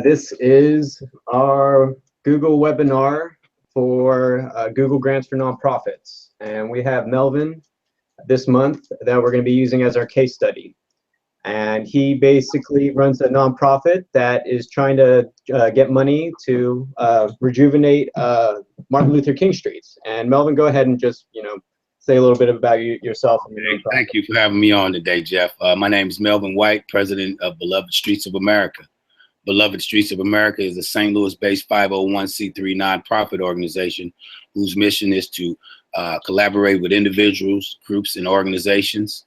This is our Google webinar for Google Grants for Nonprofits. And we have Melvin this month that we're going to be using as our case study. And he basically runs a nonprofit that is trying to get money to rejuvenate Martin Luther King streets. And Melvin, go ahead and just, say a little bit about yourself and your nonprofit. Thank you for having me on today, Jeff. My name is Melvin White, president of Beloved Streets of America. Beloved Streets of America is a St. Louis-based 501c3 nonprofit organization whose mission is to collaborate with individuals, groups, and organizations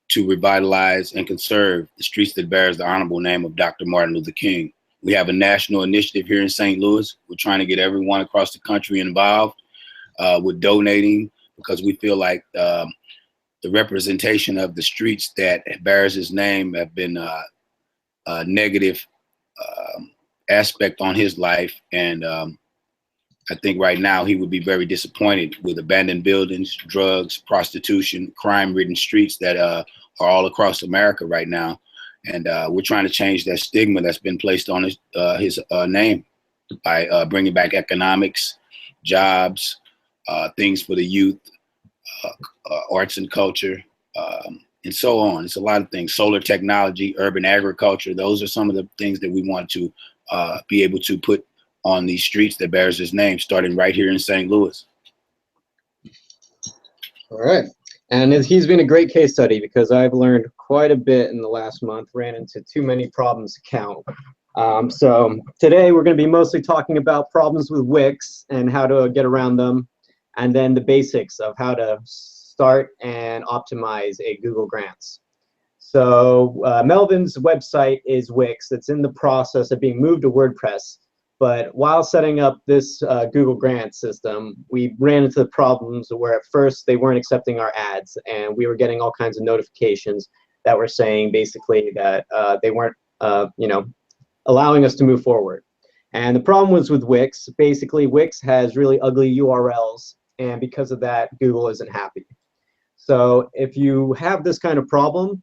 to revitalize and conserve the streets that bears the honorable name of Dr. Martin Luther King. We have a national initiative here in St. Louis. We're trying to get everyone across the country involved with donating, because we feel like the representation of the streets that bears his name have been a negative aspect on his life. And I think right now he would be very disappointed with abandoned buildings, drugs, prostitution, crime-ridden streets that are all across America right now. And we're trying to change that stigma that's been placed on his name by bringing back economics, jobs, things for the youth, arts and culture, and so on. It's a lot of things. Solar technology, urban agriculture. Those are some of the things that we want to be able to put on these streets that bears his name, starting right here in St. Louis. All right. And he's been a great case study because I've learned quite a bit in the last month, ran into too many problems to count. So today we're going to be mostly talking about problems with Wix and how to get around them, and then the basics of how to start and optimize a Google Grants. So Melvin's website is Wix. It's in the process of being moved to WordPress. But while setting up this Google Grants system, we ran into the problems where at first they weren't accepting our ads, and we were getting all kinds of notifications that were saying basically that they weren't, allowing us to move forward. And the problem was with Wix. Basically, Wix has really ugly URLs, and because of that, Google isn't happy. So if you have this kind of problem,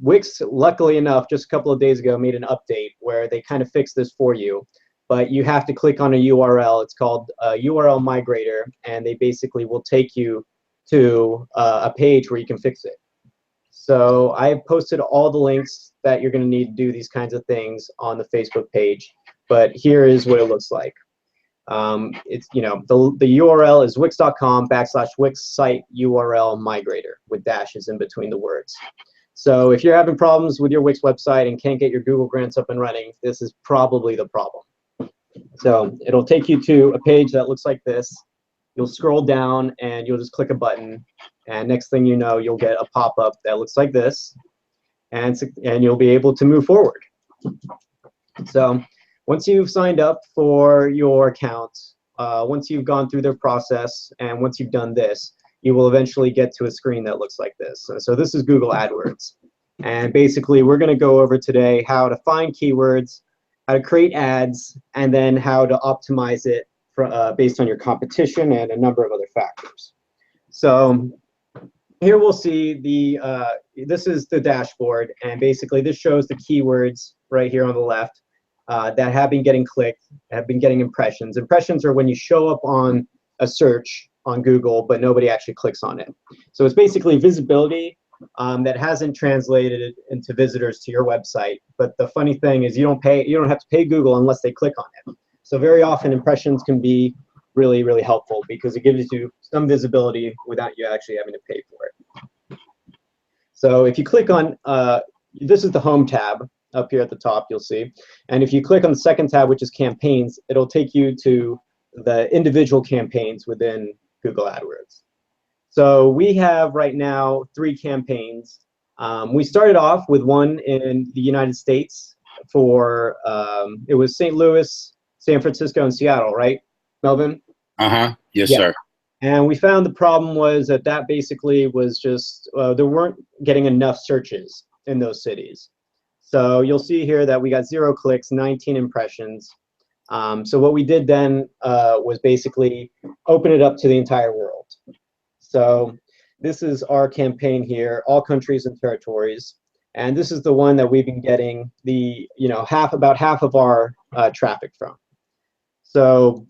Wix, luckily enough, just a couple of days ago made an update where they kind of fixed this for you. But you have to click on a URL. It's called URL Migrator, and they basically will take you to a page where you can fix it. So I've posted all the links that you're going to need to do these kinds of things on the Facebook page. But here is what it looks like. It's, the URL is wix.com/Wix site URL migrator with dashes in between the words. So if you're having problems with your Wix website and can't get your Google Grants up and running, this is probably the problem. So it'll take you to a page that looks like this. You'll scroll down and you'll just click a button, and next thing you know, you'll get a pop-up that looks like this, and you'll be able to move forward. So once you've signed up for your account, once you've gone through their process, and once you've done this, you will eventually get to a screen that looks like this. So this is Google AdWords. And basically, we're going to go over today how to find keywords, how to create ads, and then how to optimize it based on your competition and a number of other factors. So here we'll see this is the dashboard, and basically this shows the keywords right here on the left that have been getting clicked, have been getting impressions. Impressions are when you show up on a search on Google, but nobody actually clicks on it. So it's basically visibility that hasn't translated into visitors to your website. But the funny thing is you don't have to pay Google unless they click on it. So very often impressions can be really, really helpful because it gives you some visibility without you actually having to pay for it. So if you click on, this is the home tab up here at the top, you'll see. And if you click on the second tab, which is campaigns, it'll take you to the individual campaigns within Google AdWords. So we have right now 3 campaigns. We started off with one in the United States for, it was St. Louis, San Francisco, and Seattle, right, Melvin? Uh-huh, yes, yeah. sir. And we found the problem was that basically was just, there weren't getting enough searches in those cities. So you'll see here that we got 0 clicks, 19 impressions. So what we did then was basically open it up to the entire world. So this is our campaign here, all countries and territories. And this is the one that we've been getting the, about half of our traffic from. So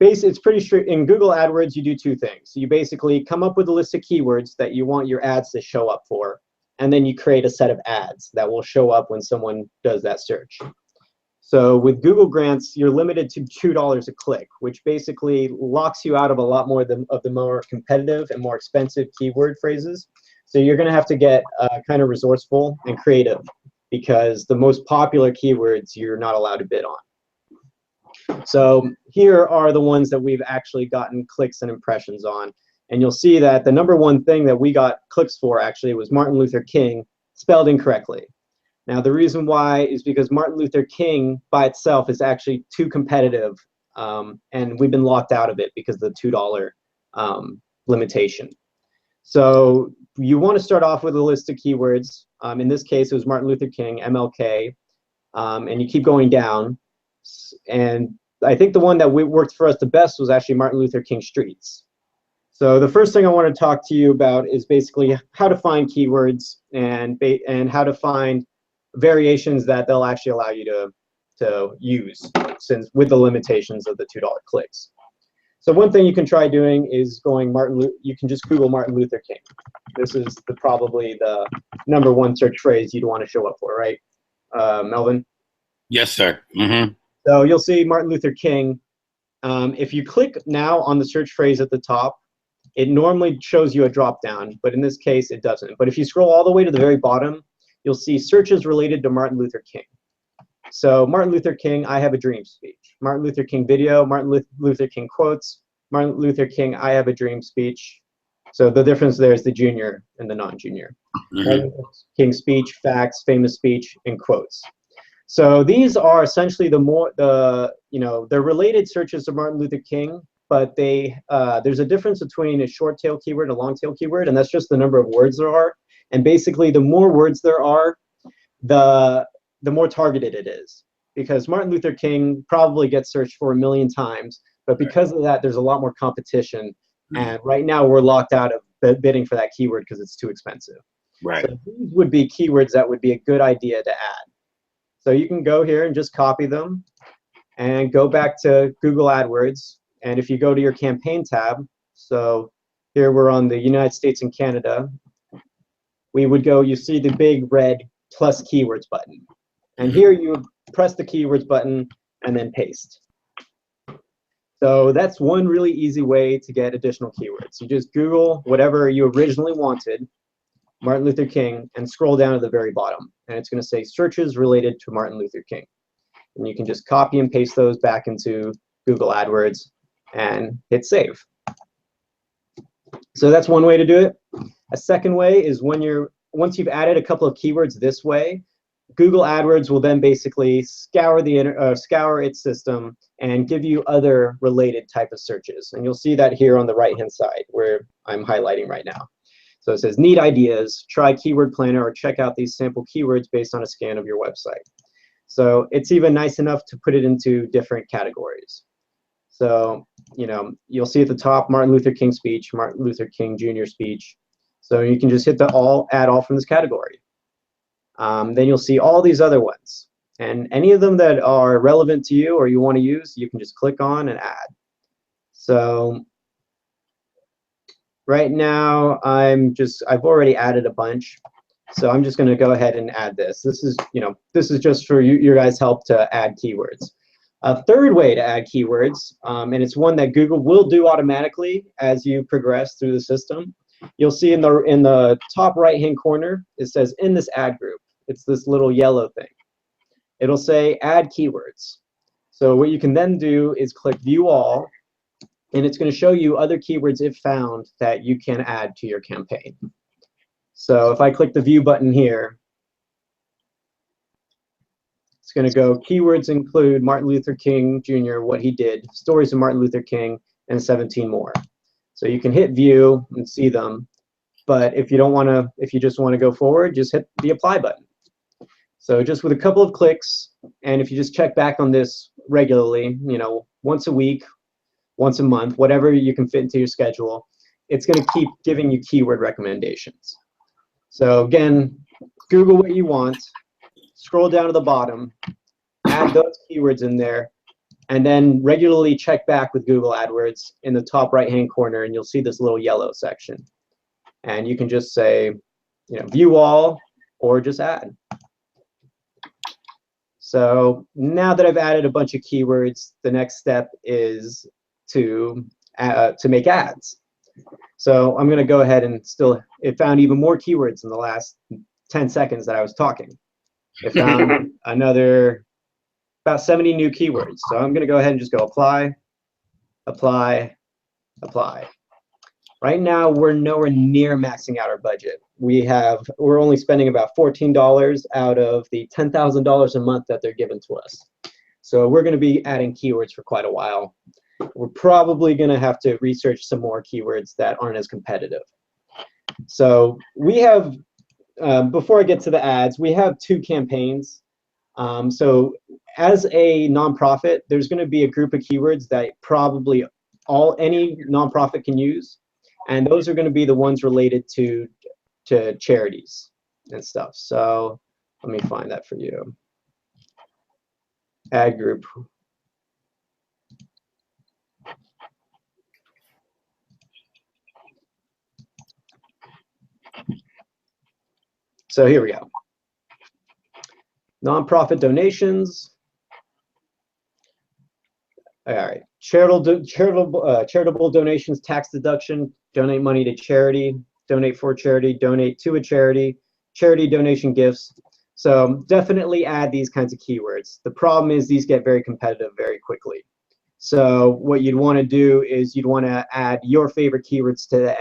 it's pretty strict. In Google AdWords, you do two things. You basically come up with a list of keywords that you want your ads to show up for, and then you create a set of ads that will show up when someone does that search. So with Google Grants, you're limited to $2 a click, which basically locks you out of a lot more of the more competitive and more expensive keyword phrases. So you're going to have to get kind of resourceful and creative, because the most popular keywords you're not allowed to bid on. So here are the ones that we've actually gotten clicks and impressions on. And you'll see that the #1 thing that we got clicks for actually was Martin Luther King, spelled incorrectly. Now, the reason why is because Martin Luther King by itself is actually too competitive, and we've been locked out of it because of the $2 limitation. So you want to start off with a list of keywords. In this case, it was Martin Luther King, MLK, and you keep going down. And I think the one that worked for us the best was actually Martin Luther King streets. So the first thing I want to talk to you about is basically how to find keywords and how to find variations that they'll actually allow you to use, since with the limitations of the $2 clicks. So one thing you can try doing is you can just Google Martin Luther King. This is probably the #1 search phrase you'd want to show up for, right, Melvin? Yes, sir. Mm-hmm. So you'll see Martin Luther King. If you click now on the search phrase at the top, it normally shows you a drop down, but in this case it doesn't. But if you scroll all the way to the very bottom, you'll see searches related to Martin Luther King. So Martin Luther King, I Have a Dream speech. Martin Luther King video, Martin Luther King quotes, Martin Luther King, I Have a Dream speech. So the difference there is the junior and the non-junior. Mm-hmm. Martin Luther King speech, facts, famous speech, and quotes. So these are essentially they're related searches to Martin Luther King, but there's a difference between a short tail keyword and a long tail keyword, and that's just the number of words there are. And basically, the more words there are, the more targeted it is. Because Martin Luther King probably gets searched for 1 million times, but because of that, there's a lot more competition. And right now, we're locked out of bidding for that keyword because it's too expensive. Right. So these would be keywords that would be a good idea to add. So you can go here and just copy them and go back to Google AdWords. And if you go to your campaign tab, so here we're on the United States and Canada, you see the big red plus keywords button. And here you press the keywords button and then paste. So that's one really easy way to get additional keywords. You just Google whatever you originally wanted, Martin Luther King, and scroll down to the very bottom. And it's going to say searches related to Martin Luther King. And you can just copy and paste those back into Google AdWords and hit save. So that's one way to do it. A second way is once you've added a couple of keywords this way, Google AdWords will then basically scour its system and give you other related type of searches. And you'll see that here on the right-hand side where I'm highlighting right now. So it says, need ideas, try Keyword Planner, or check out these sample keywords based on a scan of your website. So it's even nice enough to put it into different categories. So, you'll see at the top, Martin Luther King speech, Martin Luther King Jr. speech. So you can just hit the add all from this category. Then you'll see all these other ones. And any of them that are relevant to you or you want to use, you can just click on and add. So right now, I've already added a bunch. So I'm just going to go ahead and add this. This is just for your guys' help to add keywords. A third way to add keywords, and it's one that Google will do automatically as you progress through the system. You'll see in the top right-hand corner, it says in this ad group. It's this little yellow thing. It'll say add keywords. So what you can then do is click view all, and it's going to show you other keywords it found that you can add to your campaign. So if I click the view button here, it's going to go keywords include Martin Luther King Jr., what he did, stories of Martin Luther King, and 17 more. So you can hit view and see them, but if you just want to go forward, just hit the apply button. So just with a couple of clicks, and if you just check back on this regularly, once a week, once a month, whatever you can fit into your schedule, it's going to keep giving you keyword recommendations. So again, Google what you want, scroll down to the bottom, add those keywords in there, and then regularly check back with Google AdWords in the top right-hand corner, and you'll see this little yellow section. And you can just say, view all, or just add. So now that I've added a bunch of keywords, the next step is to make ads. So I'm going to go ahead and it found even more keywords in the last 10 seconds that I was talking. It found another about 70 new keywords. So I'm going to go ahead and just go apply, apply, apply. Right now, we're nowhere near maxing out our budget. We're only spending about $14 out of the $10,000 a month that they're giving to us. So we're going to be adding keywords for quite a while. We're probably going to have to research some more keywords that aren't as competitive. So we have, before I get to the ads, we have 2 campaigns. So as a nonprofit, there's going to be a group of keywords that probably any nonprofit can use. And those are going to be the ones related to charities and stuff. So let me find that for you. Ad group. So here we go. Nonprofit donations. All right. Charitable donations, tax deduction, donate money to charity, donate for charity, donate to a charity, charity donation gifts. So definitely add these kinds of keywords. The problem is these get very competitive very quickly. So what you'd want to do is you'd want to add your favorite keywords to the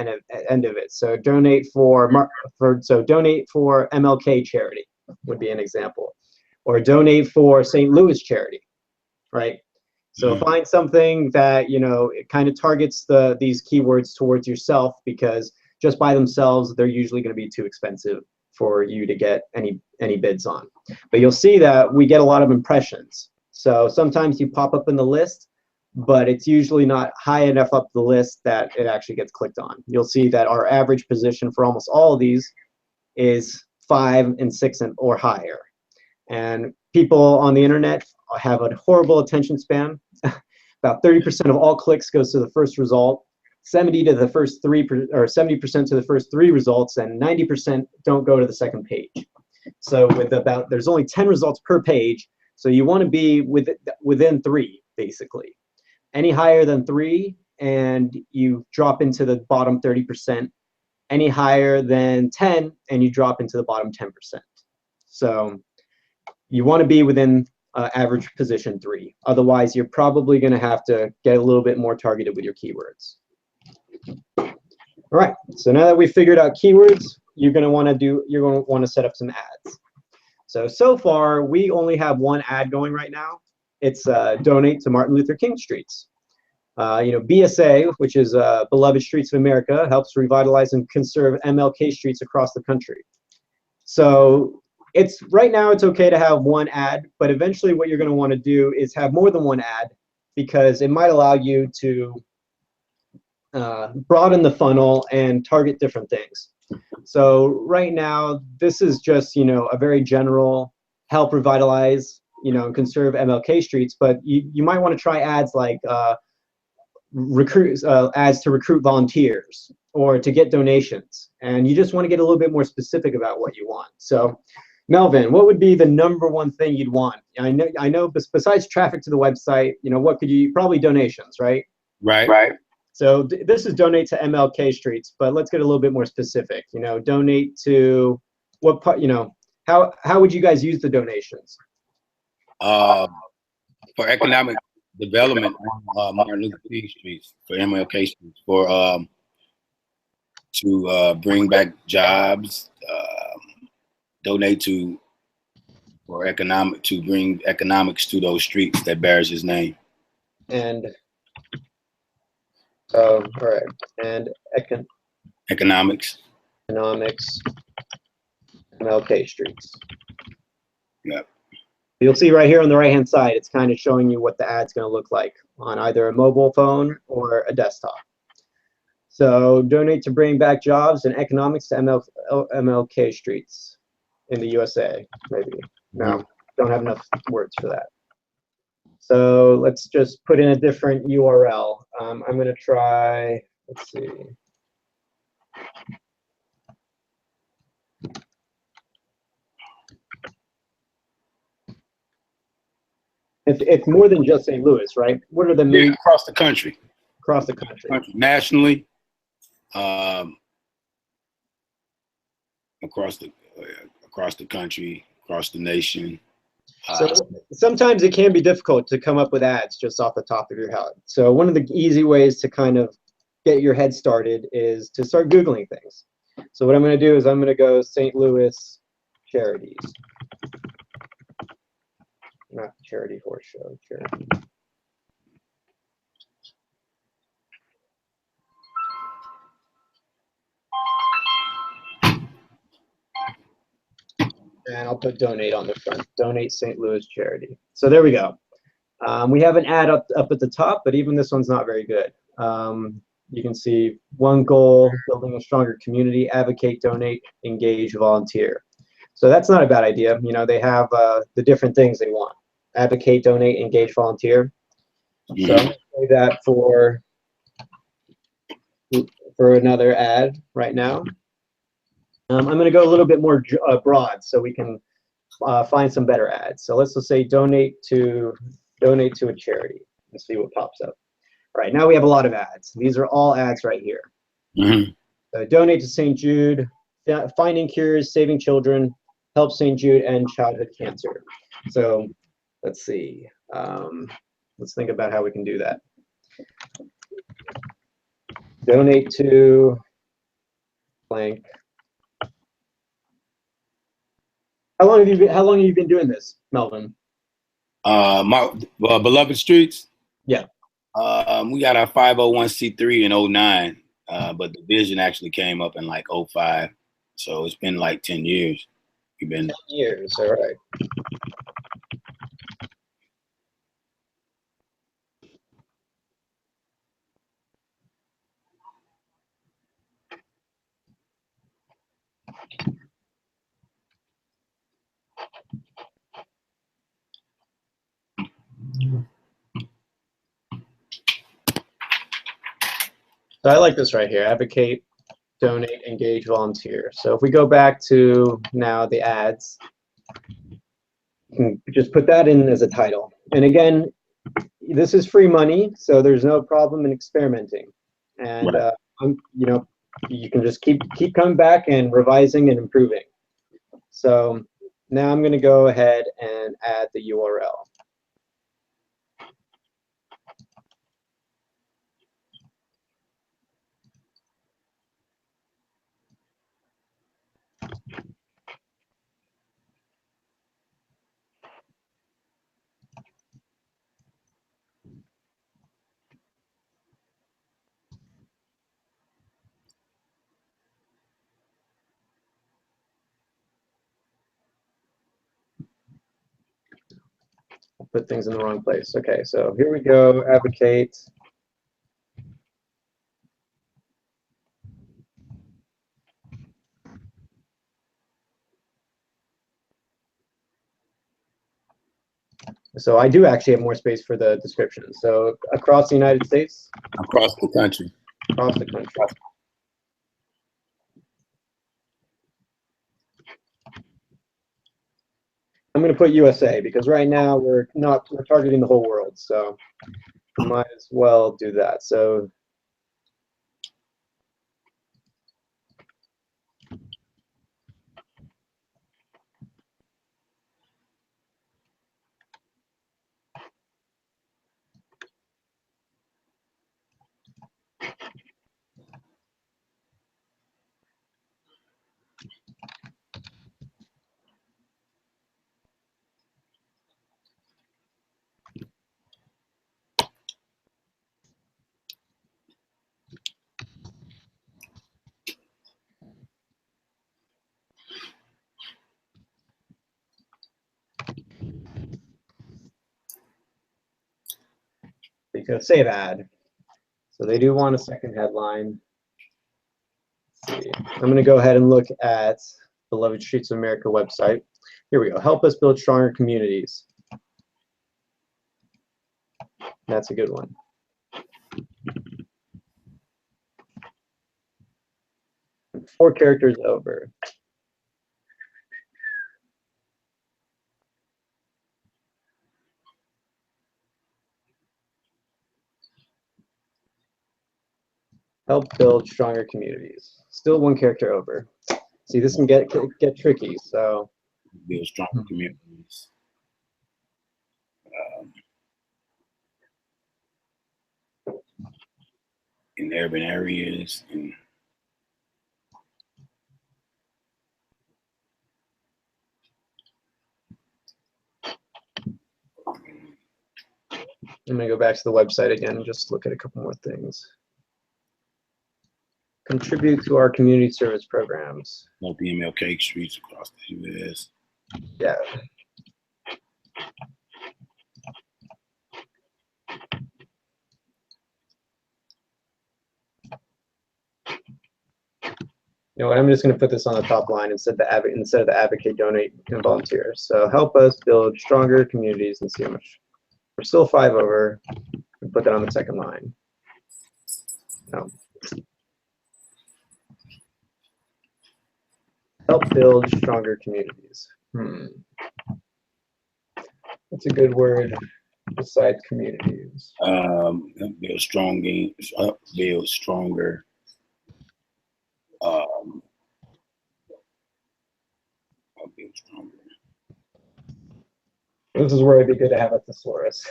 end of it. So donate for MLK charity would be an example, or donate for St. Louis charity, right? So find something that it kind of targets these keywords towards yourself, because just by themselves they're usually going to be too expensive for you to get any bids on. But you'll see that we get a lot of impressions. So sometimes you pop up in the list, but it's usually not high enough up the list that it actually gets clicked on. You'll see that our average position for almost all of these is 5 and 6 or higher. And people on the internet have a horrible attention span. About 30% of all clicks goes to the first result, 70% to the first 3 results, and 90% don't go to the second page. So there's only 10 results per page, so you want to be within 3, basically. Any higher than 3, and you drop into the bottom 30%. Any higher than 10, and you drop into the bottom 10%. So you want to be within average position 3. Otherwise, you're probably going to have to get a little bit more targeted with your keywords. All right. So now that we've figured out keywords, you're going to want to set up some ads. So far, we only have one ad going right now. It's donate to Martin Luther King streets. BSA, which is Beloved Streets of America, helps revitalize and conserve MLK streets across the country. So right now it's okay to have one ad, but eventually what you're going to want to do is have more than one ad, because it might allow you to broaden the funnel and target different things. So right now, this is just a very general help revitalize and conserve MLK streets, but you might want to try ads like ads to recruit volunteers or to get donations, and you just want to get a little bit more specific about what you want. So Melvin, what would be the #1 thing you'd want? I know besides traffic to the website, what could you, probably donations, right? Right. So this is donate to MLK streets, but let's get a little bit more specific. Donate to what part, how would you guys use the donations? For economic development on Martin Luther King streets, for MLK streets, to bring back jobs, donate to bring economics to those streets that bears his name. And all right, and economics, MLK streets. Yep. You'll see right here on the right-hand side, it's kind of showing you what the ad's going to look like on either a mobile phone or a desktop. So donate to bring back jobs and economics to MLK streets. in the USA, maybe. No, don't have enough words for that. So let's just put in a different URL. I'm going to try, let's see. It's more than just St. Louis, right? What are the main? Yeah, across the country. Across the country. Nationally, across the country, across the nation. So sometimes it can be difficult to come up with ads just off the top of your head. So one of the easy ways to kind of get your head started is to start Googling things. So what I'm going to do is I'm going to go St. Louis charities. Not charity horse show, charity. And I'll put donate on the front. Donate St. Louis charity. So there we go. We have an ad up at the top, but even this one's not very good. You can see one goal, building a stronger community, advocate, donate, engage, volunteer. So that's not a bad idea. You know, they have the different things they want. Advocate, donate, engage, volunteer. So I'm going to say that for another ad right now. I'm going to go a little bit more broad so we can find some better ads. So let's just say donate to a charity and see what pops up. All right, now we have a lot of ads. These are all ads right here. So donate to St. Jude, finding cures, saving children, help St. Jude end childhood cancer. So let's see. Let's think about how we can do that. Donate to blank. How long have you been doing this, Melvin? My Beloved Streets. Yeah. We got our 501c3 in 09, but the vision actually came up in like 05. So it's been like 10 years. We've been 10 years, all right. So I like this right here, advocate, donate, engage, volunteer. So if we go back to now the ads, you can just put that in as a title. And again, this is free money, so there's no problem in experimenting. And you know, you can just keep coming back and revising and improving. So now I'm going to go ahead and add the URL. Put things in the wrong place. Okay, so here we go, advocate. So I do actually have more space for the description. So across the United States? across the country. Across the country. I'm going to put USA because right now we're targeting the whole world, so we might as well do that. So because save ad. So they do want a second headline. Let's see. I'm going to go ahead and look at Beloved Streets of America website. Here we go. Help us build stronger communities. That's a good one. Four characters over. Help build stronger communities. Still one character over. See, this can get tricky. So build stronger communities. In urban areas. I'm going to go back to the website again and just look at a couple more things. Contribute to our community service programs. No MLK streets across the U.S. Yeah. You know what, I'm just going to put this on the top line instead of the advocate, donate, and volunteer. So help us build stronger communities and see how much. We're still 5 over. And put that on the second line. No. Help build stronger communities. That's a good word besides communities. Build stronger. Build stronger. This is where it'd be good to have a thesaurus.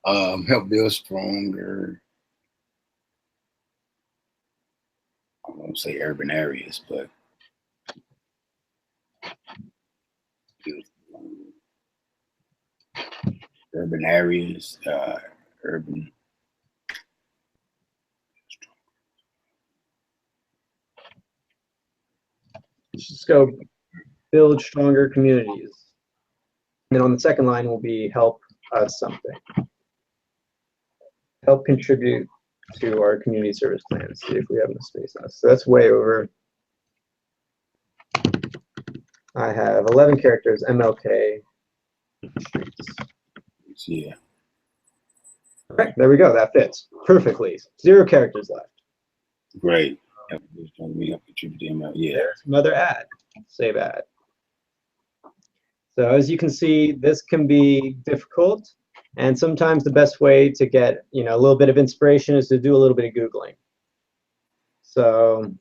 Help build stronger. I won't say urban areas, but urban areas, urban. Let's just go build stronger communities. And then on the second line will be help us something. Help contribute to our community service plans. See if we have enough space on. So that's way over. I have 11 characters, MLK streets. Yeah. All right, there we go. That fits perfectly. 0 characters left. Great. Yeah. There's another ad. Save ad. So as you can see, this can be difficult, and sometimes the best way to get a little bit of inspiration is to do a little bit of Googling. So,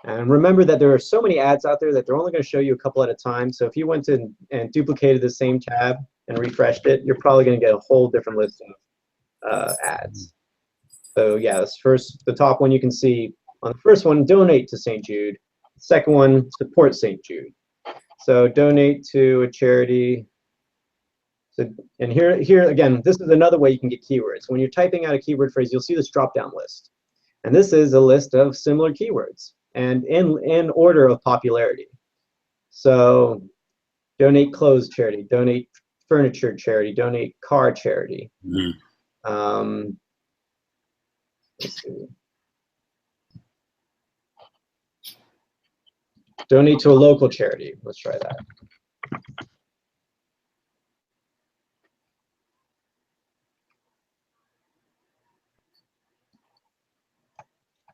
and remember that there are so many ads out there that they're only going to show you a couple at a time. So if you went in and duplicated the same tab and refreshed it, you're probably going to get a whole different list of ads. So yeah, the top one you can see on the first one, donate to St. Jude. The second one, support St. Jude. So donate to a charity. So, and here again, this is another way you can get keywords. When you're typing out a keyword phrase, you'll see this drop-down list. And this is a list of similar keywords and in order of popularity. So donate clothes charity, donate furniture charity, donate car charity. Let's see. Donate to a local charity. Let's try that.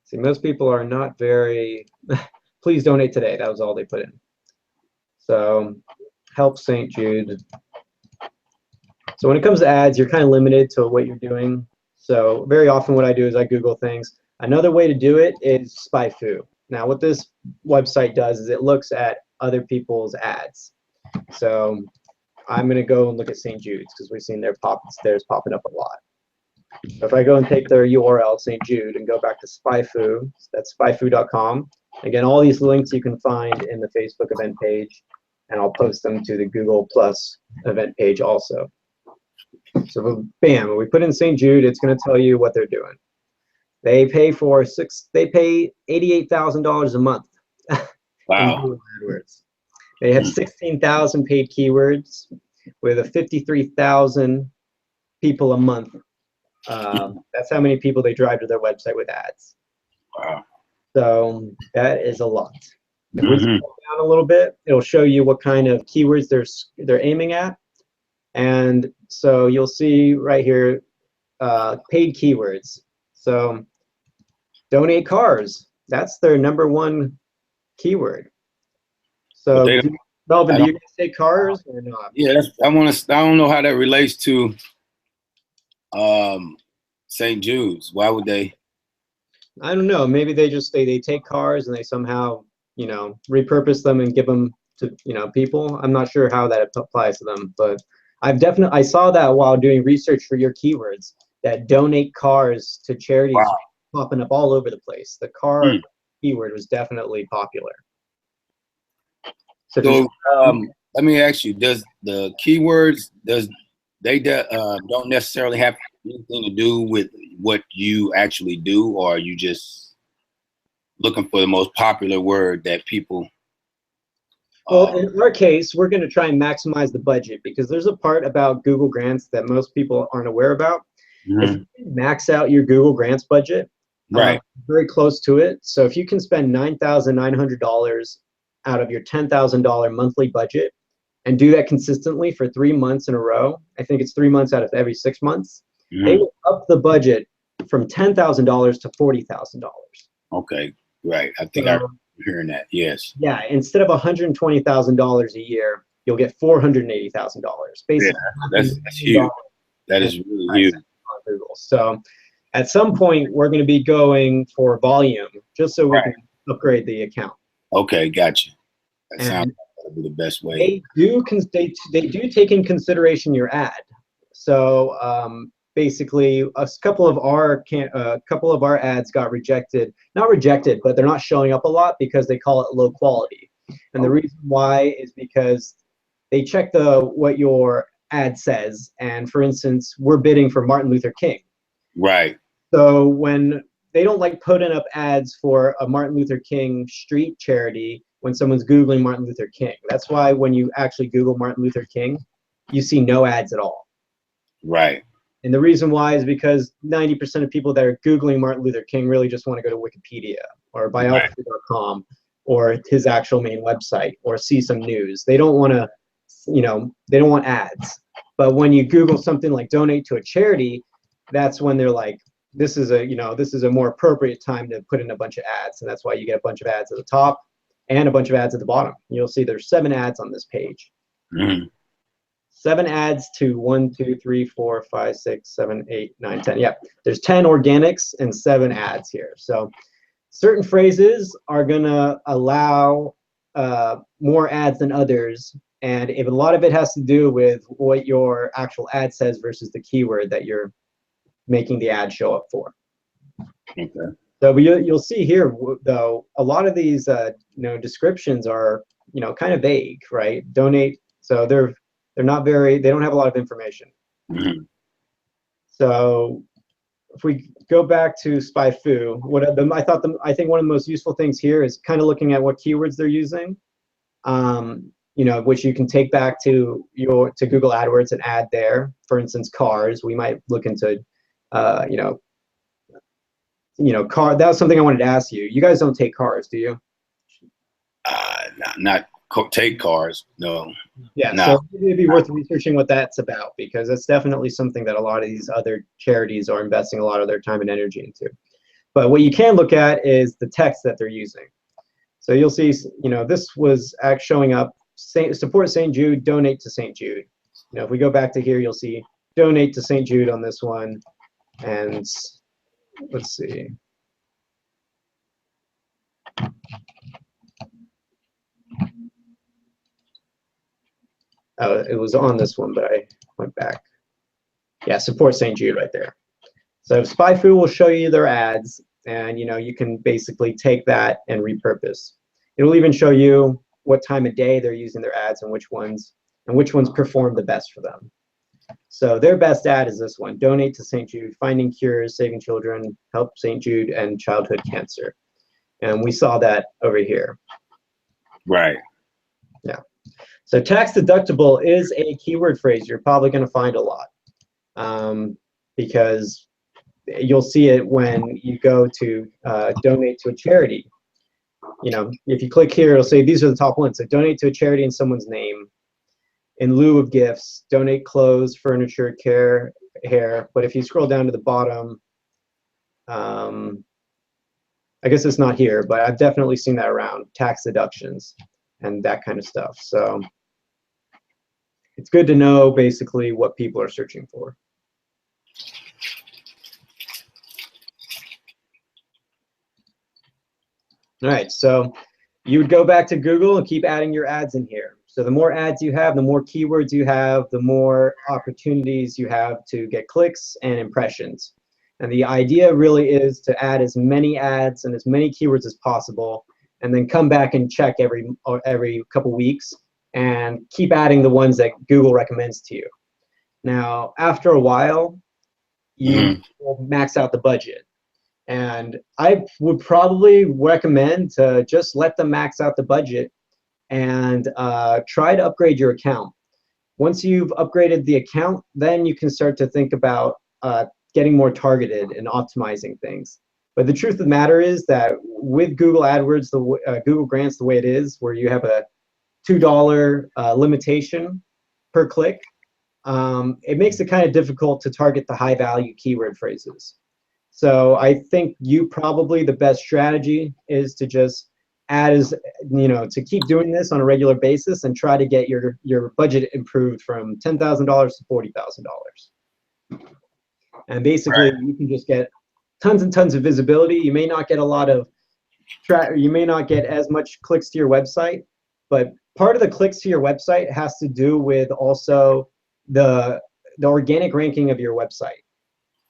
See, most people are not very, please donate today. That was all they put in. So help St. Jude. So when it comes to ads, you're kind of limited to what you're doing. So very often what I do is I Google things. Another way to do it is SpyFu. Now what this website does is it looks at other people's ads. So I'm going to go and look at St. Jude's because we've seen theirs popping up a lot. So if I go and take their URL, St. Jude, and go back to SpyFu, that's spyfu.com. Again, all these links you can find in the Facebook event page, and I'll post them to the Google Plus event page also. So bam, when we put in St. Jude, it's going to tell you what they're doing. They pay $88,000 a month. Wow. In AdWords. They have 16,000 paid keywords with a 53,000 people a month. That's how many people they drive to their website with ads. Wow. So that is a lot. If we Mhm. scroll down a little bit, it'll show you what kind of keywords they're aiming at. And so you'll see right here, paid keywords. So donate cars, that's their #1 keyword. But So they don't, Melvin, I do don't, you guys say cars or not? yeah, I don't know how that relates to St. Jude's. Why would they? I don't know. Maybe they take cars and they somehow, repurpose them and give them to, people. I'm not sure how that applies to them, but I saw that while doing research for your keywords, that donate cars to charities Wow. popping up all over the place. The car Hmm. keyword was definitely popular. So if So you, let me ask you: does the keywords don't necessarily have anything to do with what you actually do, or are you just looking for the most popular word that people? well, in our case, we're going to try and maximize the budget because there's a part about Google Grants that most people aren't aware about. If Mhm. you can max out your Google Grants budget, Right. very close to it. So if you can spend $9,900 out of your $10,000 monthly budget and do that consistently for 3 months in a row, I think it's 3 months out of every 6 months, they Mhm. will up the budget from $10,000 to $40,000. Okay. Right. I think I remember So hearing that. Yes. yeah, instead of $120,000 a year, you'll get $480,000, Yeah. basically That's huge. $500,000 That in is really huge. advertising on Google. So at some point, we're going to be going for volume just so we Right. can upgrade the account. Okay. Gotcha. That sounds And like that'll be the best way. they do take in consideration your ad. So basically, a couple of our ads got rejected. Not rejected, but they're not showing up a lot because they call it low quality. And the Okay. reason why is because they check what your ad says. And for instance, we're bidding for Martin Luther King. Right. So when they don't like putting up ads for a Martin Luther King street charity when someone's Googling Martin Luther King. That's why when you actually Google Martin Luther King, you see no ads at all. Right. And the reason why is because 90% of people that are Googling Martin Luther King really just want to go to Wikipedia or Right. biography.com or his actual main website or see some news. They don't want to, they don't want ads. But when you Google something like donate to a charity, that's when they're like, this is a more appropriate time to put in a bunch of ads. And that's why you get a bunch of ads at the top and a bunch of ads at the bottom. You'll see there's 7 ads on this page. Mhm. 7 ads to 1, 2, 3, 4, 5, 6, 7, 8, 9, 10. Yep. There's 10 organics and 7 ads here. So certain phrases are going to allow more ads than others. And if a lot of it has to do with what your actual ad says versus the keyword that you're making the ad show up for. Okay. So you'll see here, though, a lot of these descriptions are kind of vague, right? Donate. So they're not they don't have a lot of information. Mhm. So if we go back to SpyFu, I think one of the most useful things here is kind of looking at what keywords they're using, which you can take back to Google AdWords and add there. For instance, cars. We might look into, car. That was something I wanted to ask you. You guys don't take cars, do you? Not take cars. No. Yeah, Nah. so it'd be worth researching what that's about because that's definitely something that a lot of these other charities are investing a lot of their time and energy into. But what you can look at is the text that they're using. So you'll see, this was showing up, support St. Jude, donate to St. Jude. If we go back to here, you'll see donate to St. Jude on this one. And let's see. It was on this one, but I went back. Yeah, support St. Jude right there. So SpyFu will show you their ads, and you can basically take that and repurpose. It'll even show you what time of day they're using their ads and which ones perform the best for them. So their best ad is this one: donate to St. Jude, finding cures, saving children, help St. Jude and childhood cancer. And we saw that over here. Right. Yeah. So tax deductible is a keyword phrase you're probably going to find a lot because you'll see it when you go to donate to a charity. You know, if you click here, it'll say these are the top ones. So donate to a charity in someone's name, in lieu of gifts, donate clothes, furniture, care, hair. But if you scroll down to the bottom, I guess it's not here, but I've definitely seen that around, tax deductions and that kind of stuff. So it's good to know basically what people are searching for. All right, so you would go back to Google and keep adding your ads in here. So the more ads you have, the more keywords you have, the more opportunities you have to get clicks and impressions. And the idea really is to add as many ads and as many keywords as possible, and then come back and check every couple weeks and keep adding the ones that Google recommends to you. Now, after a while, you will max out the budget. And I would probably recommend to just let them max out the budget and try to upgrade your account. Once you've upgraded the account, then you can start to think about getting more targeted and optimizing things. But the truth of the matter is that with Google AdWords, Google Grants the way it is, where you have a $2 limitation per click, it makes it kind of difficult to target the high value keyword phrases. So I think the best strategy is to just add to keep doing this on a regular basis and try to get your budget improved from $10,000 to $40,000. And basically, you can just get tons and tons of visibility. You may not get a lot of you may not get as much clicks to your website, but part of the clicks to your website has to do with also the organic ranking of your website.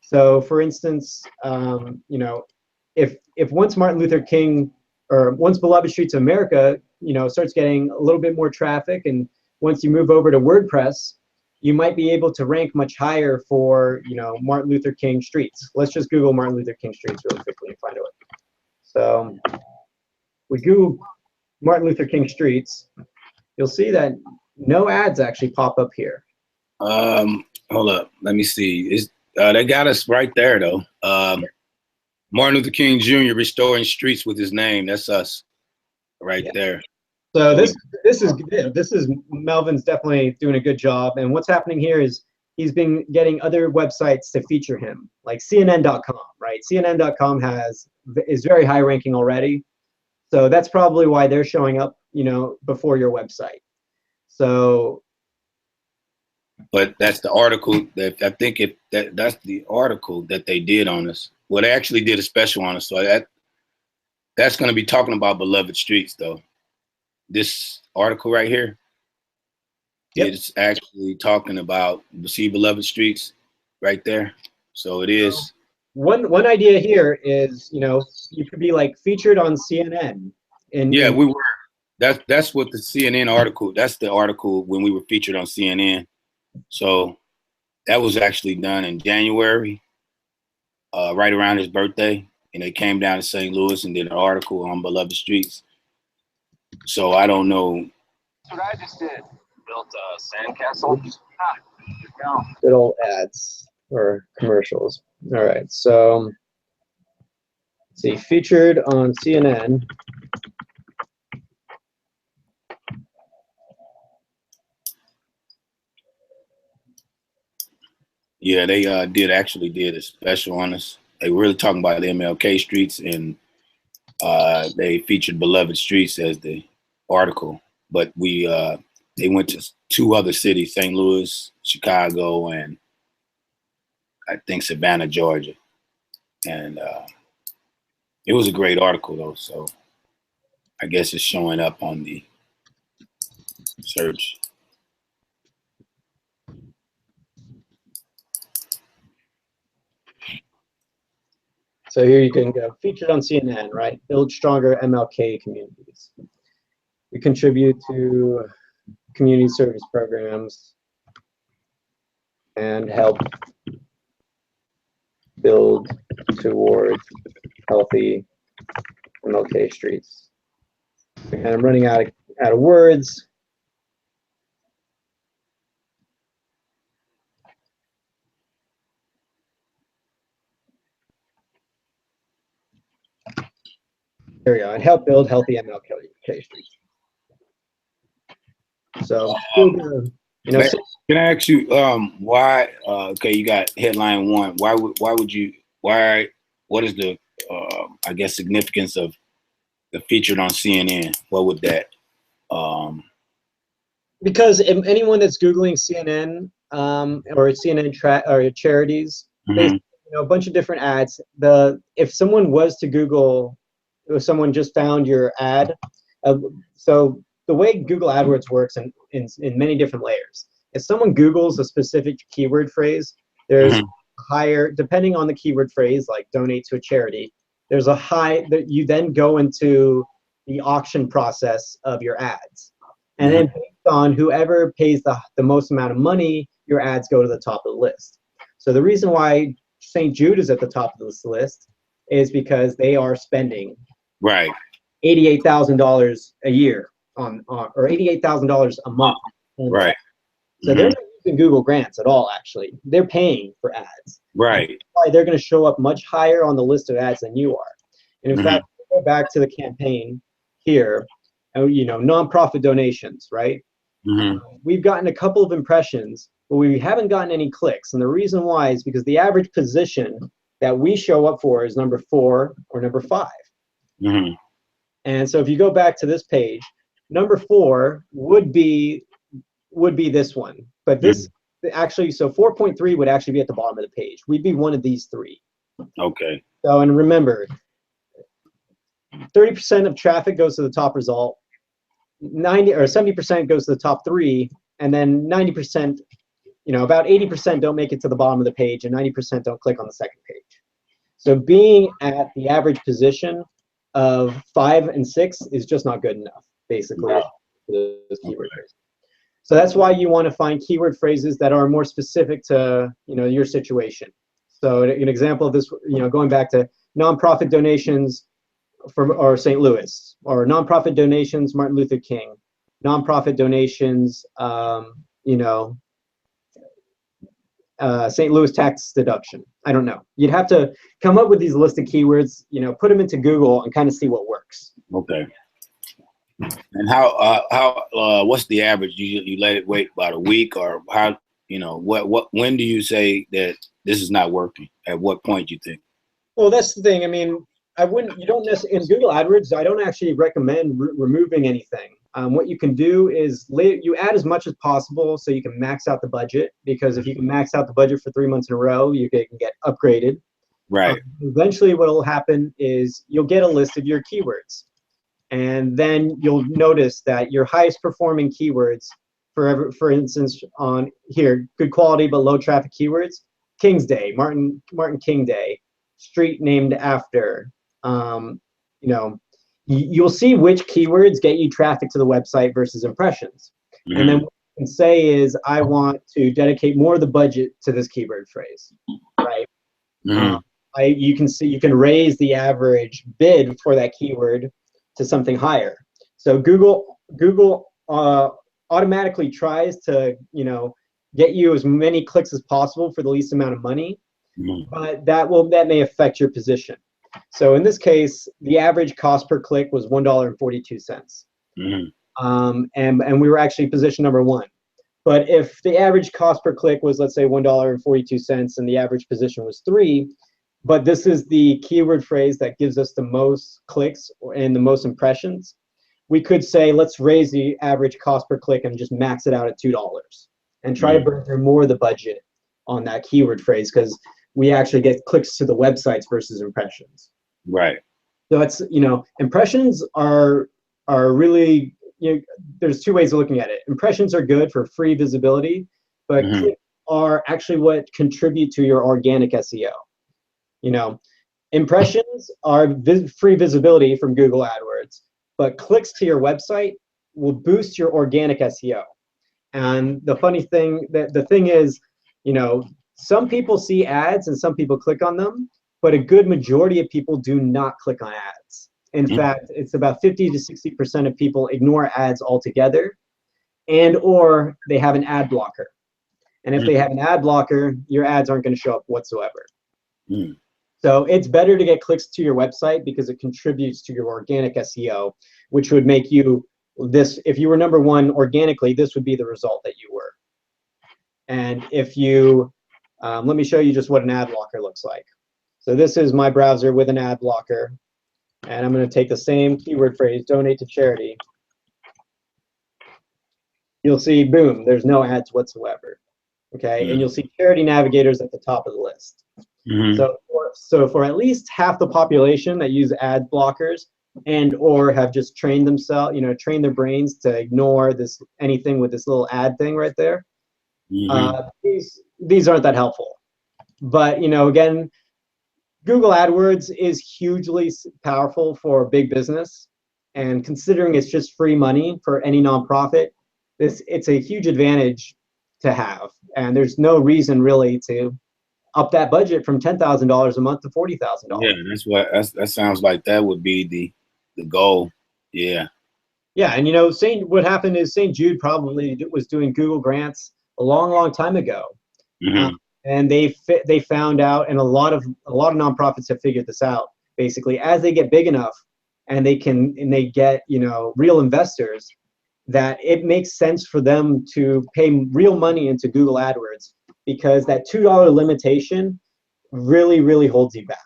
So, for instance, if once Martin Luther King or once Beloved Streets of America, starts getting a little bit more traffic, and once you move over to WordPress, you might be able to rank much higher for, Martin Luther King Streets. Let's just Google Martin Luther King Streets really quickly and find out. So we Google Martin Luther King Streets, you'll see that no ads actually pop up here. Hold up, let me see. They got us right there though. Martin Luther King Jr. restoring streets with his name. That's us, right there. So this is Melvin's definitely doing a good job. And what's happening here is he's been getting other websites to feature him, like CNN.com, right? CNN.com is very high ranking already, so that's probably why they're showing up, before your website. So. But that's the article that I think that's the article that they did on us. Well, they actually did a special on us. So that's going to be talking about Beloved Streets, though. This article right here is actually talking about, see Beloved Streets right there. So it is. One idea here is, you could be like featured on CNN. We were. That's what the CNN article. That's the article when we were featured on CNN. So that was actually done in January, right around his birthday, and they came down to St. Louis and did an article on Beloved Streets. So I don't know. That's what I just did. Built a sandcastle. Good old ads or commercials. All right, so let's see, featured on CNN. Yeah, they actually did a special on us. They were really talking about the MLK streets, and they featured Beloved Streets as the article. But they went to 2 other cities, St. Louis, Chicago, and I think Savannah, Georgia. And it was a great article, though. So I guess it's showing up on the search. So here you can go, featured on CNN, right? Build stronger MLK communities. We contribute to community service programs and help build towards healthy MLK streets. And I'm running out of words. There we go. And help build healthy MLK streets. So, you know, can I ask you why? Okay, you got headline one. What is the I guess significance of the featured on CNN? What would that? Because anyone that's Googling CNN or CNN or charities, they a bunch of different ads. If someone was to Google, if someone just found your ad, so the way Google AdWords works in many different layers. If someone Googles a specific keyword phrase, there's higher, depending on the keyword phrase, like donate to a charity, there's a high that you then go into the auction process of your ads. And then based on whoever pays the most amount of money, your ads go to the top of the list. So the reason why St. Jude is at the top of this list is because they are spending $88,000 a year or $88,000 a month. Right. So they're not using Google Grants at all, actually. They're paying for ads. Right. That's why they're going to show up much higher on the list of ads than you are. And in fact, go back to the campaign here, you know, nonprofit donations, right? We've gotten a couple of impressions, but we haven't gotten any clicks. And the reason why is because the average position that we show up for is number 4 or number 5. And so if you go back to this page, number 4 would be this one. But this actually, so 4.3 would actually be at the bottom of the page. We'd be one of these 3. Okay. So, and remember, 30% of traffic goes to the top result, 90 or 70% goes to the top 3, and then 90%, you know, about 80% don't make it to the bottom of the page, and 90% don't click on the second page. So being at the average position of 5 and 6 is just not good enough, basically. Keyword phrases. So that's why you want to find keyword phrases that are more specific to, you know, your situation. So an example of this, you know, going back to nonprofit donations or St. Louis, or nonprofit donations Martin Luther King, nonprofit donations, you know, St. Louis tax deduction. I don't know. You'd have to come up with these list of keywords, you know, put them into Google and kind of see what works. Okay. And how what's the average? You let it wait about a week, or how, you know, when do you say that this is not working? At what point do you think? Well, that's the thing. I mean, you don't necessarily, in Google AdWords, I don't actually recommend removing anything. What you can do is you add as much as possible so you can max out the budget, because if you can max out the budget for 3 months in a row, you can get upgraded. Right. Eventually what will happen is you'll get a list of your keywords. And then you'll notice that your highest performing keywords, for instance, on here, good quality but low traffic keywords, King's Day, Martin King Day, street named after, you know, you'll see which keywords get you traffic to the website versus impressions. And then what you can say is, I want to dedicate more of the budget to this keyword phrase, right? You can raise the average bid for that keyword to something higher. So Google automatically tries to, you know, get you as many clicks as possible for the least amount of money, but that may affect your position. So in this case, the average cost per click was $1.42. And we were actually position number 1. But if the average cost per click was, let's say, $1.42 and the average position was 3, but this is the keyword phrase that gives us the most clicks and the most impressions, we could say, let's raise the average cost per click and just max it out at $2 and try to bring through more of the budget on that keyword phrase, because we actually get clicks to the websites versus impressions. Right. So it's, you know, impressions are really, you know, there's 2 ways of looking at it. Impressions are good for free visibility, but clicks are actually what contribute to your organic SEO. You know, impressions are free visibility from Google AdWords, but clicks to your website will boost your organic SEO. And the funny thing, the thing is, you know, some people see ads and some people click on them, but a good majority of people do not click on ads. In fact, it's about 50 to 60% of people ignore ads altogether, or they have an ad blocker. And if they have an ad blocker, your ads aren't going to show up whatsoever. So it's better to get clicks to your website because it contributes to your organic SEO, which would make you this, if you were number one organically, this would be the result that you were. And if you, let me show you just what an ad blocker looks like. So this is my browser with an ad blocker. And I'm going to take the same keyword phrase, donate to charity. You'll see, boom, there's no ads whatsoever. Okay, and you'll see charity navigators at the top of the list. So for at least half the population that use ad blockers and or have just trained themselves, you know, trained their brains to ignore this anything with this little ad thing right there, these aren't that helpful. But you know, again, Google AdWords is hugely powerful for big business, and considering it's just free money for any nonprofit, it's a huge advantage to have, and there's no reason really to up that budget from $10,000 a month to $40,000. Yeah, that sounds like that would be the goal. Yeah. Yeah, and you know, what happened is St. Jude probably was doing Google grants a long time ago, and they found out, and a lot of nonprofits have figured this out. Basically, as they get big enough, and they get, you know, real investors, that it makes sense for them to pay real money into Google AdWords, because that $2 limitation really holds you back.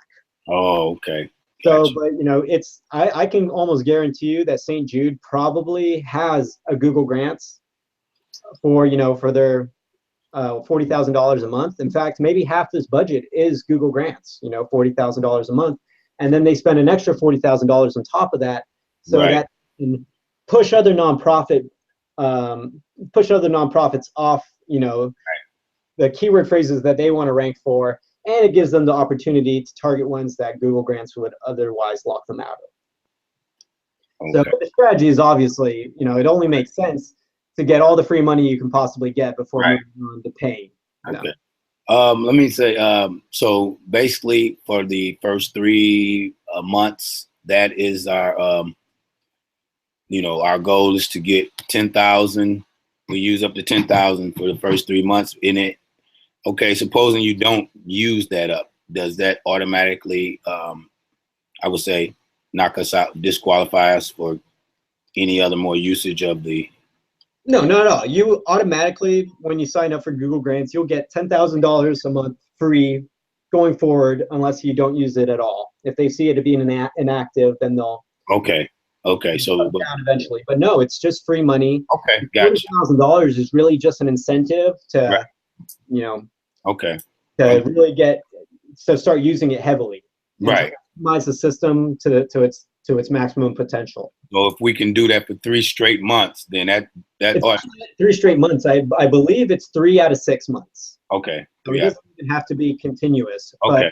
Oh, okay. So, but you know, I can almost guarantee you that St. Jude probably has a Google grants for, you know, for their $40,000 a month. In fact, maybe half this budget is Google grants, you know, $40,000 a month, and then they spend an extra $40,000 on top of that, so that can push other nonprofits off, you know, the keyword phrases that they want to rank for, and it gives them the opportunity to target ones that Google grants would otherwise lock them out of. So the strategy is obviously, you know, it only makes sense to get all the free money you can possibly get before moving on to paying. Okay. Let me say, so basically for the first 3 months, that is our, you know, our goal is to get 10,000. We use up to 10,000 for the first 3 months in it. Okay, supposing you don't use that up, does that automatically, I would say, knock us out, disqualify us for any other more usage of the? No. You automatically, when you sign up for Google grants, you'll get $10,000 a month free going forward, unless you don't use it at all. If they see it to be inactive, then they'll so down eventually. But no, it's just free money. Okay, gotcha. $40,000 is really just an incentive to, you know, to really start using it heavily. Right. Optimize the system to its maximum potential. So if we can do that for 3 straight months, then it's 3 straight months. I believe it's 3 out of 6 months. Okay. So it doesn't even have to be continuous. Okay.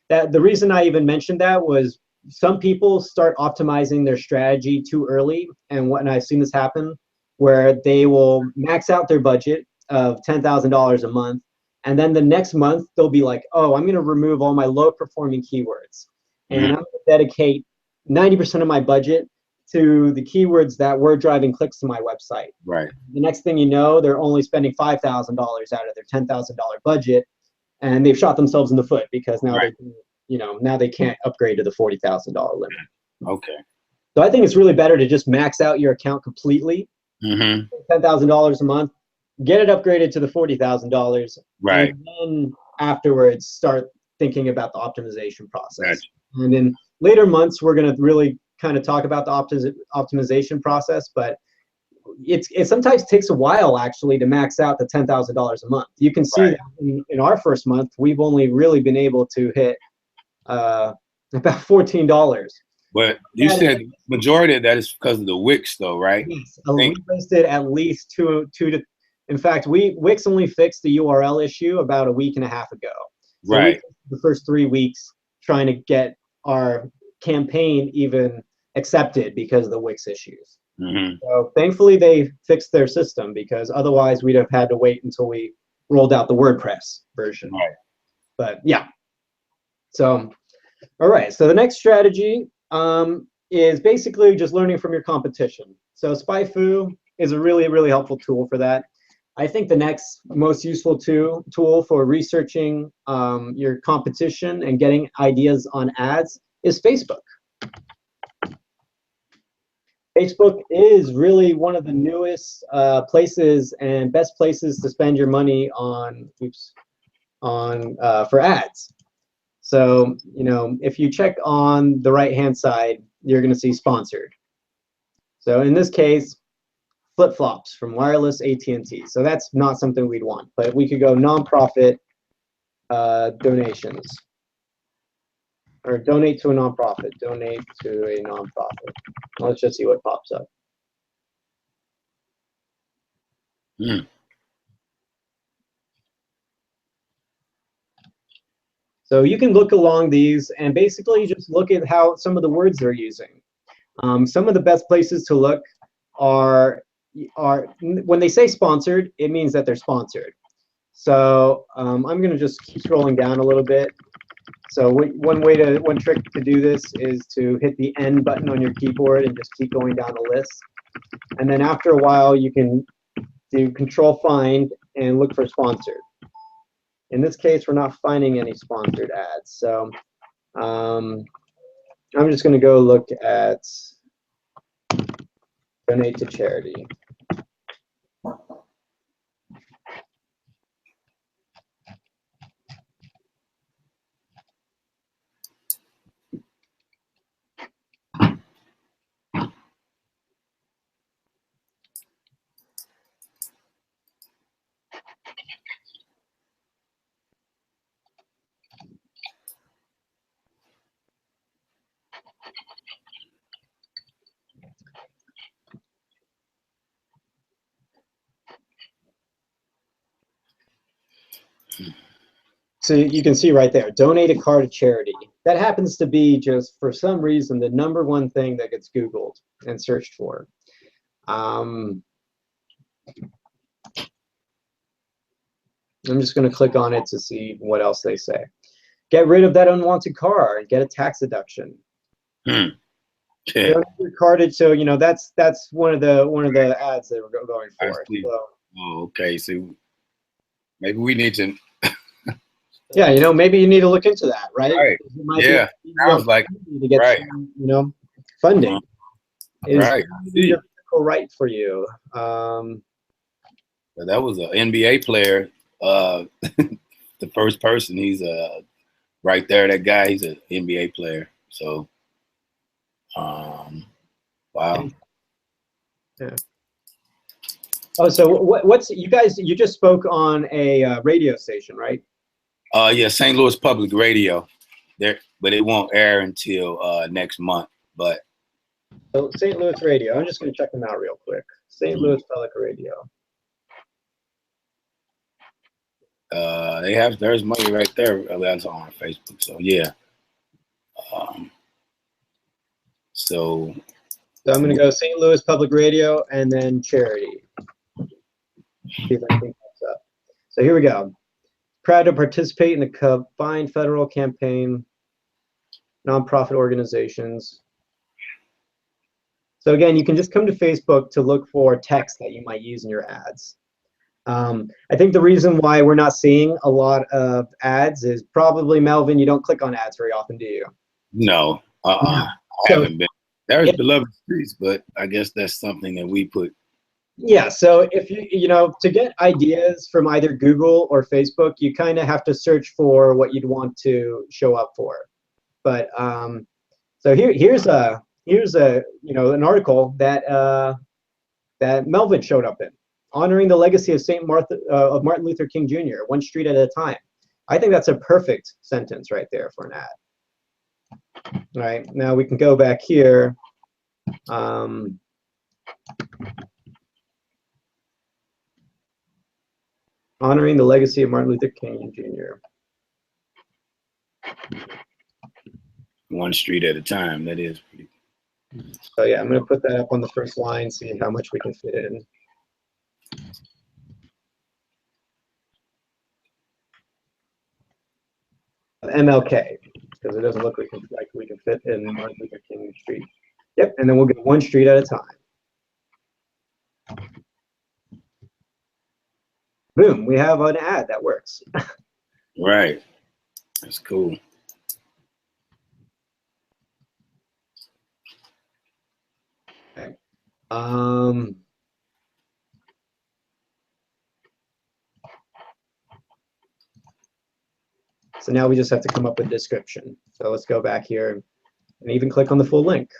But the reason I even mentioned that was some people start optimizing their strategy too early, and I've seen this happen, where they will max out their budget of $10,000 a month, and then the next month they'll be like, oh, I'm going to remove all my low performing keywords, and I'm going to dedicate 90% of my budget to the keywords that were driving clicks to my website. Right. The next thing you know, they're only spending $5,000 out of their $10,000 budget, and they've shot themselves in the foot, because now now they can't upgrade to the $40,000 limit. Okay. So I think it's really better to just max out your account completely, $10,000 a month, get it upgraded to the $40,000, right, and then afterwards start thinking about the optimization process. Gotcha. And in later months, we're going to really kind of talk about the optimization process, but it sometimes takes a while actually to max out the $10,000 a month. You can see that in our first month, we've only really been able to hit about $14. But you said the majority of that is because of the Wix, though, right? Yes, we wasted at least two to. In fact, Wix only fixed the URL issue about a week and a half ago. So right. The first 3 weeks trying to get our campaign even accepted because of the Wix issues. So thankfully they fixed their system, because otherwise we'd have had to wait until we rolled out the WordPress version. Right. But yeah. So, all right. So the next strategy is basically just learning from your competition. So SpyFu is a really helpful tool for that. I think the next most useful tool for researching your competition and getting ideas on ads is Facebook. Facebook is really one of the newest places and best places to spend your money on, for ads. So, you know, if you check on the right-hand side, you're going to see sponsored. So in this case, flip-flops from wireless AT&T. So that's not something we'd want, but we could go nonprofit donations, or donate to a nonprofit, donate to a nonprofit. Let's just see what pops up. So you can look along these and basically just look at how some of the words they're using. Some of the best places to look are when they say sponsored, it means that they're sponsored. So I'm going to just keep scrolling down a little bit. So one trick to do this is to hit the N button on your keyboard and just keep going down the list. And then after a while, you can do Control Find and look for sponsored. In this case, we're not finding any sponsored ads. So I'm just going to go look at donate to charity. So you can see right there, donate a car to charity. That happens to be just, for some reason, the #1 thing that gets Googled and searched for. I'm just going to click on it to see what else they say. Get rid of that unwanted car and get a tax deduction. Okay. Your cardage, so you know that's one of the ads that we're going for. So, oh, okay. So maybe we need to. Yeah, you know, maybe you need to look into that, right? Right. Yeah. Sounds like to get right. some, you know, funding. Right. Is right for you. That was an NBA player. The first person. He's right there. That guy. He's an NBA player. So, wow. Yeah. Oh, so what's you guys? You just spoke on a radio station, right? Yeah, St. Louis Public Radio. There, but it won't air until next month. But so St. Louis Radio. I'm just going to check them out real quick. St. Louis Public Radio. There's money right there. That's on Facebook. So yeah. So I'm going to go St. Louis Public Radio and then charity. See if anything pops up. So here we go. Proud to participate in the combined federal campaign, nonprofit organizations. So again, you can just come to Facebook to look for text that you might use in your ads. I think the reason why we're not seeing a lot of ads is probably, Melvin, you don't click on ads very often, do you? No, I haven't been. There's Beloved Streets, but I guess that's something that we put. Yeah, so if you know, to get ideas from either Google or Facebook, you kind of have to search for what you'd want to show up for. But so here's a you know, an article that that Melvin showed up in, honoring the legacy of Martin Luther King Jr. one street at a time. I think that's a perfect sentence right there for an ad. All right, now we can go back here. Honoring the legacy of Martin Luther King Jr. One street at a time. That is pretty. So yeah, I'm going to put that up on the first line, see how much we can fit in. MLK, because it doesn't look like we can fit in Martin Luther King Street. Yep, and then we'll go one street at a time. boom, we have an ad that works. Right. That's cool. Okay. So now we just have to come up with a description. So let's go back here and even click on the full link.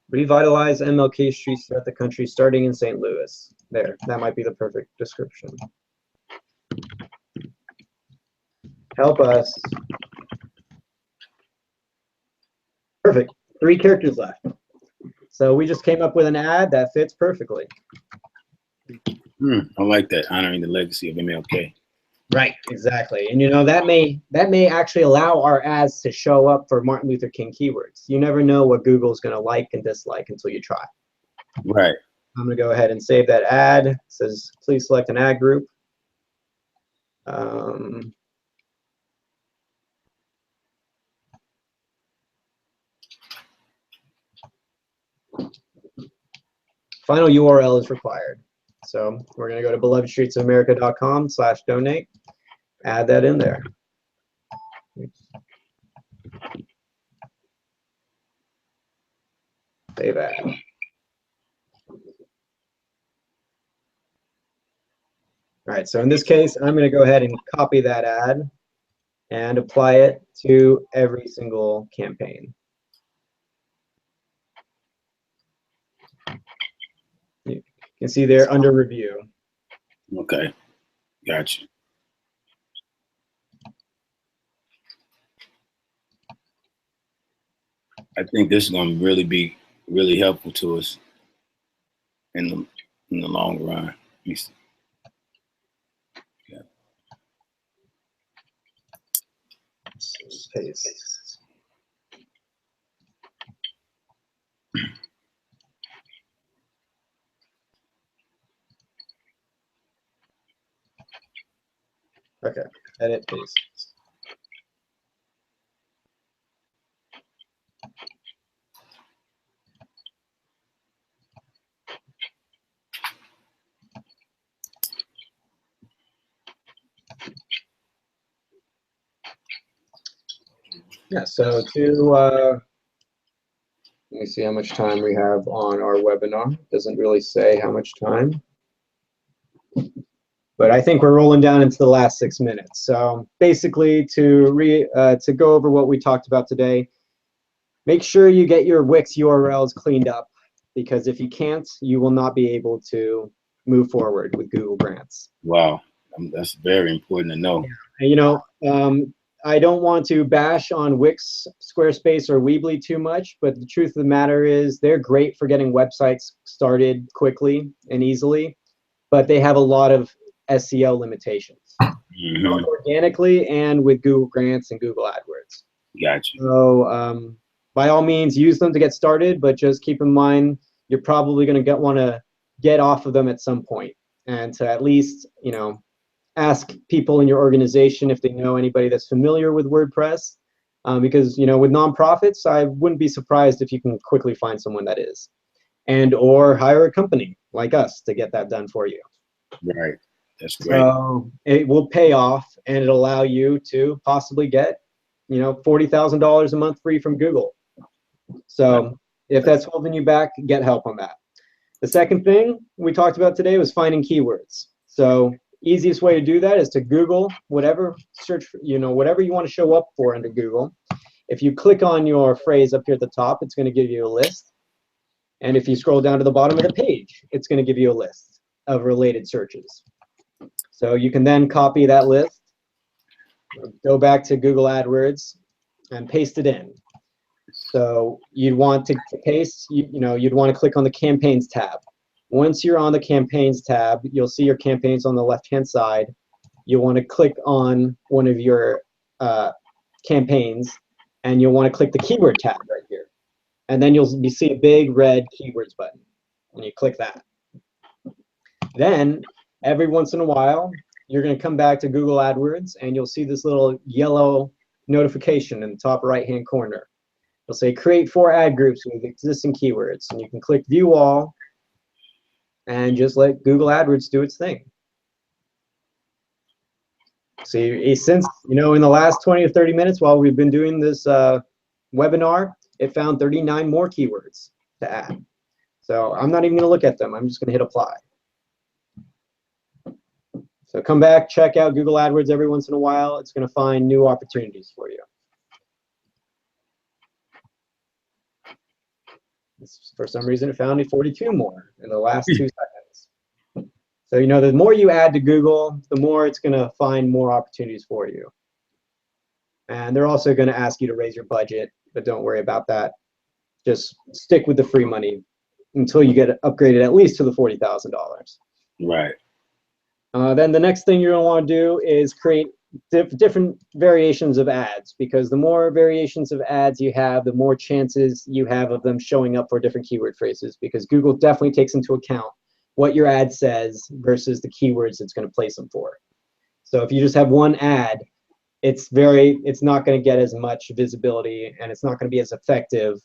Revitalize MLK streets throughout the country, starting in St. Louis. There, that might be the perfect description. Help us. Perfect. 3 characters left. So we just came up with an ad that fits perfectly. I like that, honoring the legacy of MLK. Right, exactly. And you know, that may actually allow our ads to show up for Martin Luther King keywords. You never know what Google's going to like and dislike until you try. Right. I'm going to go ahead and save that ad. It says, please select an ad group. Final URL is required. So we're going to go to belovedstreetsofamerica.com/donate. Add that in there. Save ad. All right, so in this case, I'm going to go ahead and copy that ad and apply it to every single campaign. You can see there under review. Okay. Gotcha. I think this is going to really be really helpful to us in the long run. Yeah. Paste. Okay, edit paste. Yeah, so let me see how much time we have on our webinar. Doesn't really say how much time, but I think we're rolling down into the last 6 minutes. So basically, to go over what we talked about today, make sure you get your Wix URLs cleaned up, because if you can't, you will not be able to move forward with Google Grants. Wow, that's very important to know. And, you know, I don't want to bash on Wix, Squarespace, or Weebly too much, but the truth of the matter is they're great for getting websites started quickly and easily, but they have a lot of SEO limitations, both organically and with Google Grants and Google AdWords. Gotcha. So by all means, use them to get started, but just keep in mind you're probably going to want to get off of them at some point, and to at least, you know, ask people in your organization if they know anybody that's familiar with WordPress, because, you know, with nonprofits, I wouldn't be surprised if you can quickly find someone that is, and or hire a company like us to get that done for you. Right, that's great. So it will pay off, and it'll allow you to possibly get, you know, $40,000 a month free from Google. So if that's holding you back, get help on that. The second thing we talked about today was finding keywords. So easiest way to do that is to Google whatever search, you know, whatever you want to show up for under Google. If you click on your phrase up here at the top, it's going to give you a list. And if you scroll down to the bottom of the page, it's going to give you a list of related searches. So you can then copy that list, go back to Google AdWords, and paste it in. So you'd want to paste, you know, you'd want to click on the Campaigns tab. Once you're on the Campaigns tab, you'll see your campaigns on the left-hand side. You'll want to click on one of your campaigns, and you'll want to click the Keyword tab right here. And then you'll see a big red Keywords button, and you click that. Then every once in a while, you're going to come back to Google AdWords and you'll see this little yellow notification in the top right-hand corner. It'll say create 4 ad groups with existing keywords, and you can click view all and just let Google AdWords do its thing. So since, in the last 20 to 30 minutes while we've been doing this webinar, it found 39 more keywords to add. So I'm not even going to look at them. I'm just going to hit apply. So come back, check out Google AdWords every once in a while. It's going to find new opportunities for you. For some reason, it found 42 more in the last 2 seconds. So, the more you add to Google, the more it's going to find more opportunities for you. And they're also going to ask you to raise your budget, but don't worry about that. Just stick with the free money until you get upgraded at least to the $40,000. Right. Then the next thing you're going to want to do is create different variations of ads, because the more variations of ads you have, the more chances you have of them showing up for different keyword phrases, because Google definitely takes into account what your ad says versus the keywords it's going to place them for. So if you just have one ad, it's not going to get as much visibility, and it's not going to be as effective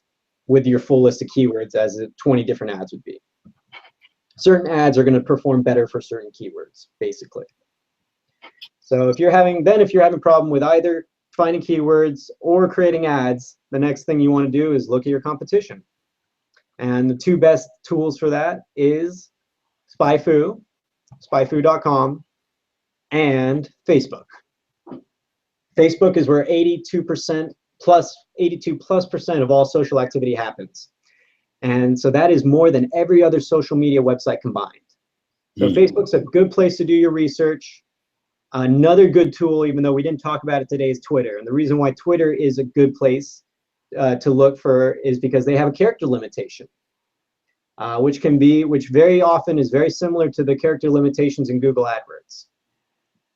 with your full list of keywords as 20 different ads would be. Certain ads are going to perform better for certain keywords, basically. So if you're having a problem with either finding keywords or creating ads, the next thing you want to do is look at your competition. And the 2 best tools for that is spyfoo.com, and Facebook. Facebook is where 82% of all social activity happens. And so that is more than every other social media website combined. So Facebook's a good place to do your research. Another good tool, even though we didn't talk about it today, is Twitter. And the reason why Twitter is a good place to look for is because they have a character limitation, which very often is very similar to the character limitations in Google AdWords.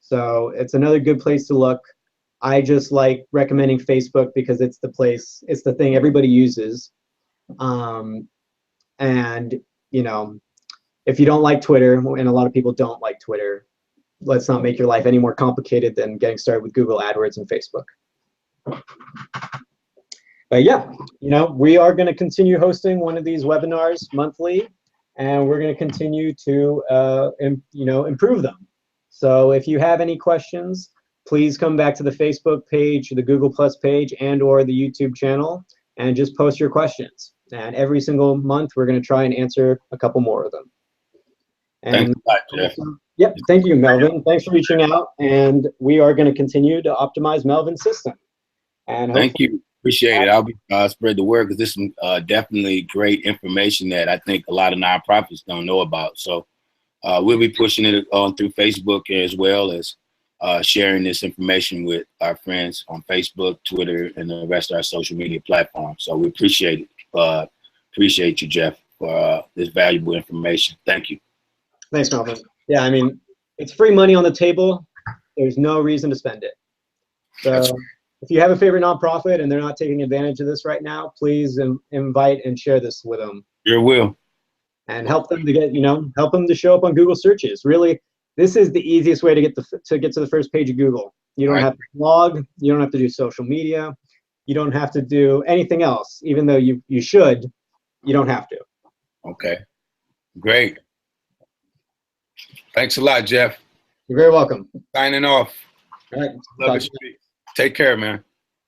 So it's another good place to look. I just like recommending Facebook because it's the thing everybody uses. And if you don't like Twitter, and a lot of people don't like Twitter, let's not make your life any more complicated than getting started with Google AdWords and Facebook. But yeah, we are going to continue hosting one of these webinars monthly, and we're going to continue to improve them. So if you have any questions, please come back to the Facebook page, the Google Plus page, and/or the YouTube channel, and just post your questions. And every single month, we're going to try and answer a couple more of them. And thanks a lot, Jeff. Yep, thank you, Melvin. Thanks for reaching out, and we are going to continue to optimize Melvin's system. And thank you. Appreciate it. I'll be spread the word, because this is definitely great information that I think a lot of nonprofits don't know about. So we'll be pushing it on through Facebook, as well as sharing this information with our friends on Facebook, Twitter, and the rest of our social media platforms. So we appreciate it. Appreciate you, Jeff, for this valuable information. Thank you. Thanks, Melvin. Yeah, I mean, it's free money on the table. There's no reason to spend it. So if you have a favorite nonprofit and they're not taking advantage of this right now, please invite and share this with them. Sure will. And help them to get, help them to show up on Google searches. Really, this is the easiest way to get to the first page of Google. You don't have to blog. You don't have to do social media. You don't have to do anything else, even though you should. You don't have to. Okay, great. Thanks a lot, Jeff. You're very welcome. Signing off. All right. Love it. Take care, man.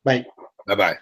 Bye. Bye-bye.